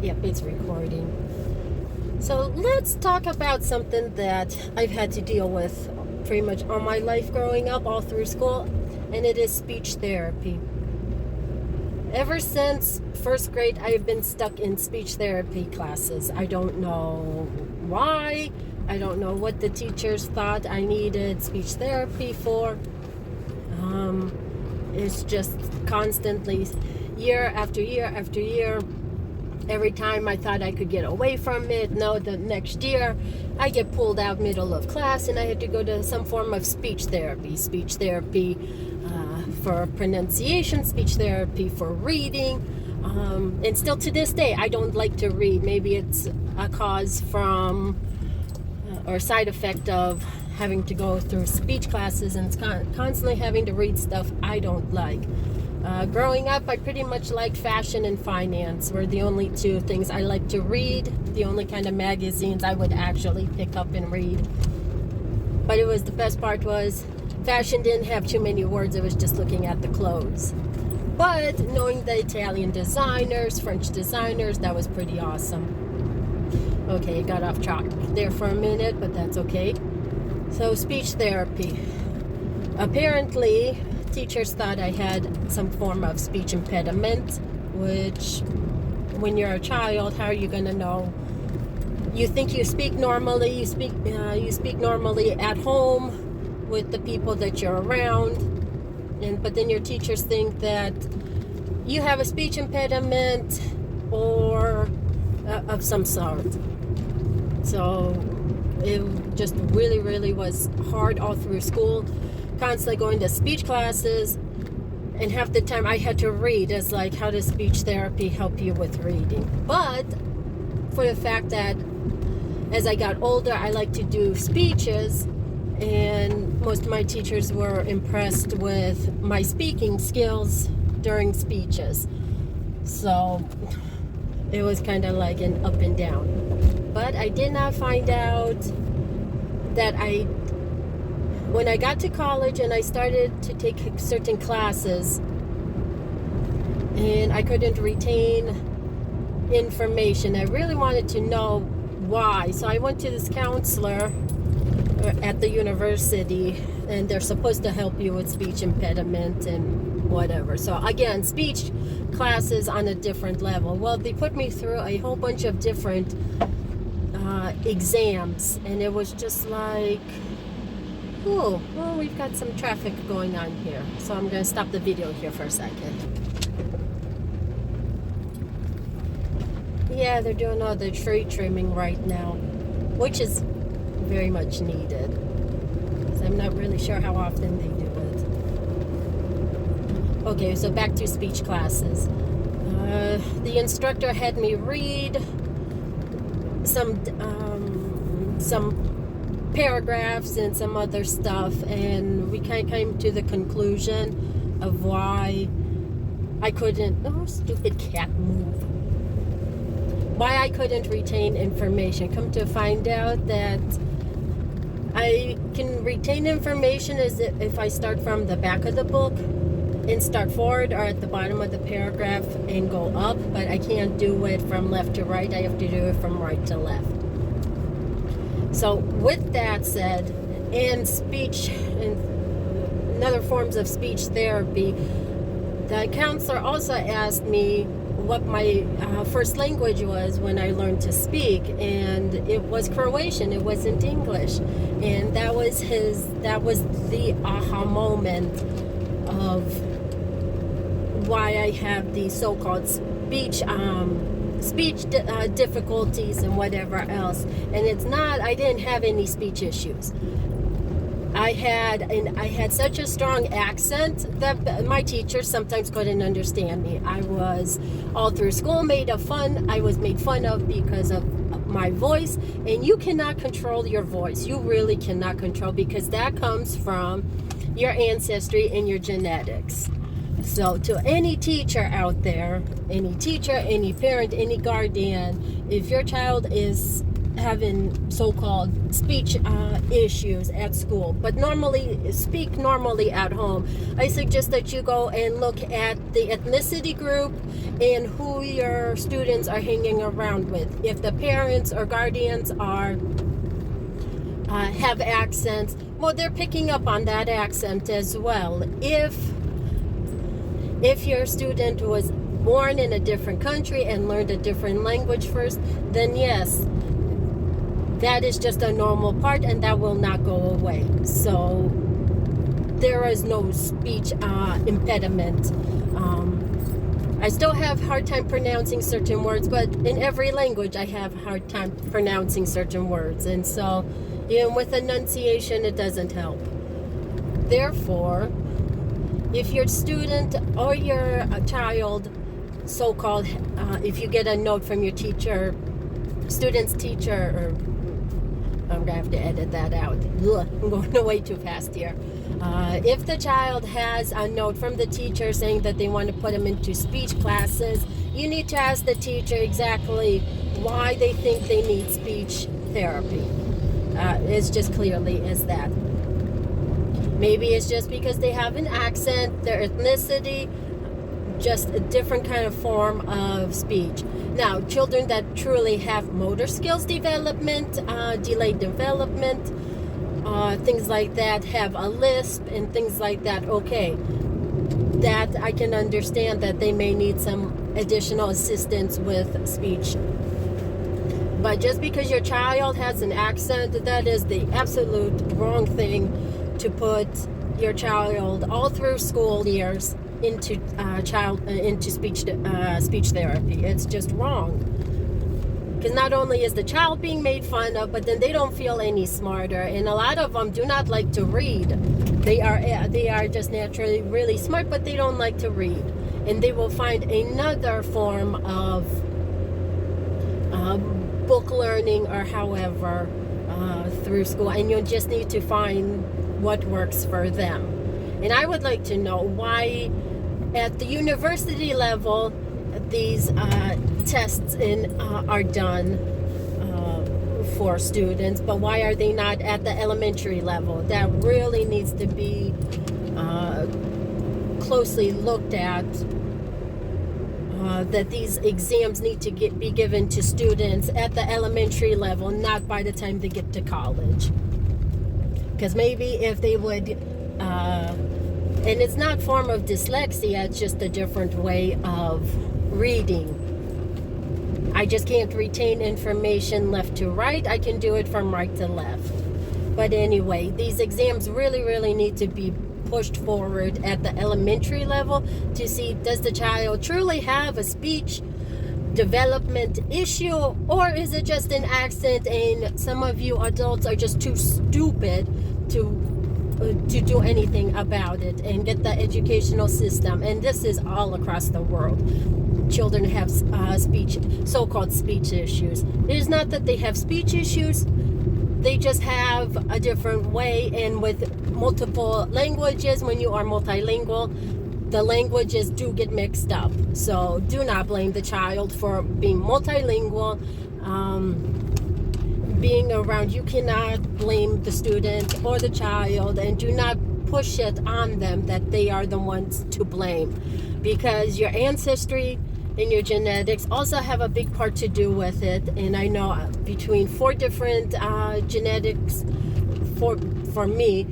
Yep, it's recording. So let's talk about something that I've had to deal with pretty much all my life growing up, all through school, and it is speech therapy. Ever since first grade, I have been stuck in speech therapy classes. I don't know why. I don't know what the teachers thought I needed speech therapy for. It's just constantly, year after year after year. Every time I thought I could get away from it, no, the next year I get pulled out middle of class and I had to go to some form of speech therapy for pronunciation, speech therapy for reading. And still to this day, I don't like to read. Maybe it's a cause from or side effect of having to go through speech classes and constantly having to read stuff I don't like. Growing up, I pretty much liked fashion and finance were the only two things I liked to read, the only kind of magazines I would actually pick up and read. But it was the best part was fashion didn't have too many words, it was just looking at the clothes. But knowing the Italian designers, French designers, that was pretty awesome. Okay, got off track there for a minute, but that's okay. So speech therapy. Apparently, teachers thought I had some form of speech impediment, which when you're a child, how are you going to know? You think you speak normally, you speak normally at home with the people that you're around, but then your teachers think that you have a speech impediment or of some sort. So it just really, really was hard all through school, constantly going to speech classes, and half the time I had to read as like, how does speech therapy help you with reading? But for the fact that as I got older, I like to do speeches, and most of my teachers were impressed with my speaking skills during speeches. So it was kind of like an up and down. But I did not find out that when I got to college and I started to take certain classes and I couldn't retain information, I really wanted to know why. So I went to this counselor at the university, and they're supposed to help you with speech impediment and whatever. So again, speech classes on a different level. Well, they put me through a whole bunch of different exams, and it was just like, oh, well, we've got some traffic going on here, so I'm going to stop the video here for a second. Yeah, they're doing all the tree trimming right now, which is very much needed. So I'm not really sure how often they do it. Okay, so back to speech classes. The instructor had me read some paragraphs and some other stuff, and we kind of came to the conclusion of why I couldn't, stupid cat move, why I couldn't retain information. Come to find out that I can retain information as if I start from the back of the book and start forward, or at the bottom of the paragraph and go up, but I can't do it from left to right. I have to do it from right to left. So with that said, and speech and other forms of speech therapy, the counselor also asked me what my first language was when I learned to speak, and it was Croatian. It wasn't English, and that was the aha moment of why I have these so-called speech difficulties and whatever else. And it's not, I didn't have any speech issues. I had such a strong accent that my teachers sometimes couldn't understand me. I was all through school made fun. I was made fun of because of my voice, and you cannot control your voice. You really cannot control, because that comes from your ancestry and your genetics. So to any teacher out there, any teacher, any parent, any guardian, if your child is having so-called speech issues at school, but speak normally at home. I suggest that you go and look at the ethnicity group and who your students are hanging around with. If the parents or guardians are have accents, well, they're picking up on that accent as well. If your student was born in a different country and learned a different language first, then yes, that is just a normal part and that will not go away. So there is no speech impediment. I still have hard time pronouncing certain words, but in every language I have hard time pronouncing certain words, and so with enunciation it doesn't help. Therefore, if your student or your child, so-called, if you get a note from your teacher, student's teacher, or I'm gonna have to edit that out. Ugh, I'm going way too fast here. If the child has a note from the teacher saying that they want to put them into speech classes, you need to ask the teacher exactly why they think they need speech therapy. It's just clearly as that. Maybe it's just because they have an accent, their ethnicity, just a different kind of form of speech. Now, children that truly have motor skills development, delayed development, things like that, have a lisp and things like that, okay, that I can understand that they may need some additional assistance with speech. But just because your child has an accent, that is the absolute wrong thing to put your child all through school years into speech therapy. It's just wrong. Because not only is the child being made fun of, but then they don't feel any smarter. And a lot of them do not like to read. They are just naturally really smart, but they don't like to read. And they will find another form of book learning or however through school. And you'll just need to find what works for them. And I would like to know why at the university level these tests are done for students, but why are they not at the elementary level? That really needs to be closely looked at, that these exams need to be given to students at the elementary level, not by the time they get to college. Because maybe if they would, and it's not form of dyslexia, it's just a different way of reading. I just can't retain information left to right. I can do it from right to left. But anyway, these exams really, really need to be pushed forward at the elementary level to see, does the child truly have a speech development issue, or is it just an accent and some of you adults are just too stupid to do anything about it and get the educational system? And this is all across the world. Children have so-called speech issues. It is not that they have speech issues, they just have a different way. And with multiple languages, when you are multilingual, the languages do get mixed up. So do not blame the child for being multilingual, being around. You cannot blame the student or the child, and do not push it on them that they are the ones to blame, because your ancestry and your genetics also have a big part to do with it. And I know between 4 different genetics, for me,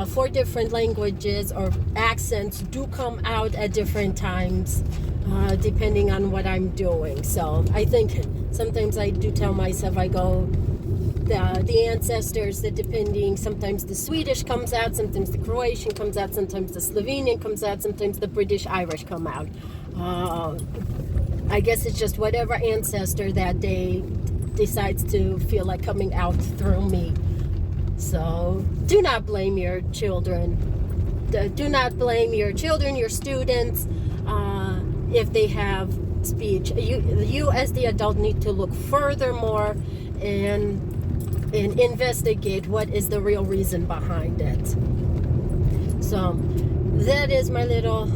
4 different languages or accents do come out at different times, depending on what I'm doing. So I think sometimes I do tell myself, I go, the ancestors, that depending, sometimes the Swedish comes out, sometimes the Croatian comes out, sometimes the Slovenian comes out, sometimes the British Irish come out. I guess it's just whatever ancestor that day decides to feel like coming out through me. So do not blame your children. Do not blame your children, your students, if they have speech. You as the adult need to look furthermore and investigate what is the real reason behind it. So that is my little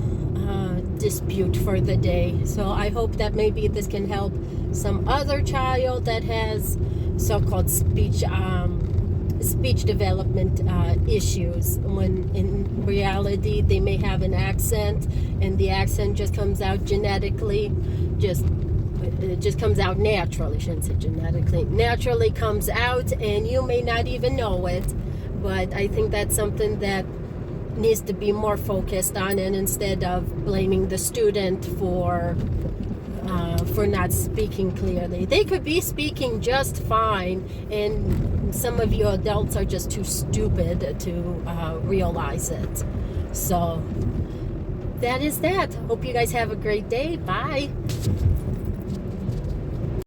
dispute for the day. So I hope that maybe this can help some other child that has so-called speech development issues, when in reality they may have an accent, and the accent just comes out genetically, it just comes out naturally. I shouldn't say genetically, naturally comes out, and you may not even know it. But I think that's something that needs to be more focused on, and instead of blaming the student for not speaking clearly. They could be speaking just fine, and some of you adults are just too stupid to realize it. So that is that. Hope you guys have a great day. Bye.